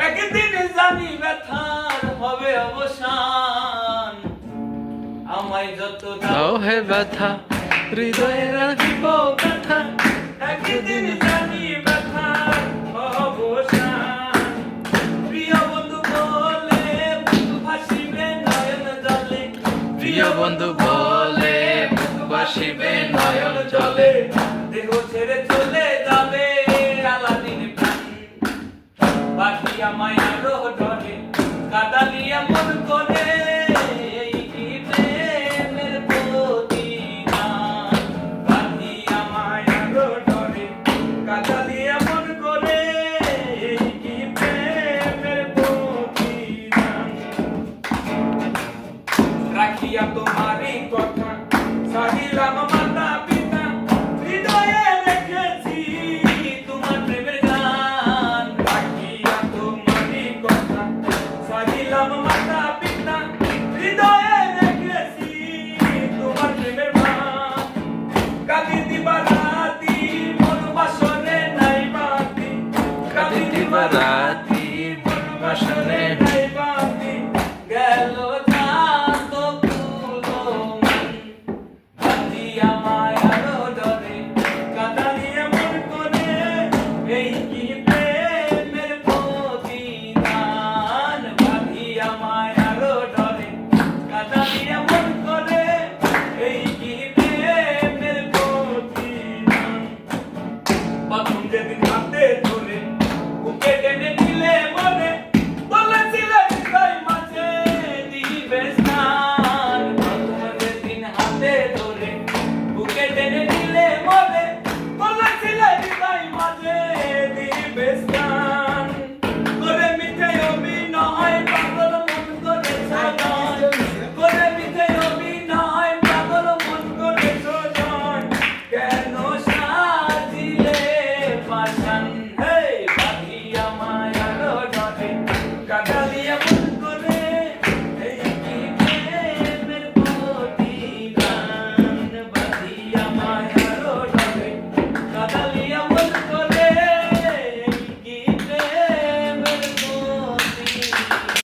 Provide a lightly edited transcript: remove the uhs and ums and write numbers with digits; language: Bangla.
একদিন জানি ব্যথার হবে অবসান, আমায় যত দাও হে ব্যথা, হৃদয়ে রাখিব ব্যথা। একদিন জানি ব্যথার অবসান, প্রিয় বন্ধু বলে বুক ভাসিবে নয়ন জলে, প্রিয় বন্ধু বলে বুক ভাসিবে নয়ন জলে। দেহ ছেড়ে চলে যাবে আলাদিন প্রাণ, বাকি আমায় আরো ডরে কাদালিয়া মন করে। এই কি প্রেমের প্রতিদান, বাকি আমায় আরো ডরে কাদালিয়া মন করে। এই কি প্রেমের প্রতিদান, রাখিয়া তোমারই কথা সাহিলাম মাতা পিতা, হৃদয়ে রেখেছি তোমার প্রেমের গান। রাখিয়া তোমারই কথা সাহিলাম মাতা পিতা, হৃদয়ে রেখেছি তোমার প্রেমের গান। কাঁদি দিবা রাতি মন বাসরে নাই বাতি, কাঁদি দিবা রাতি মন বাসরে নাই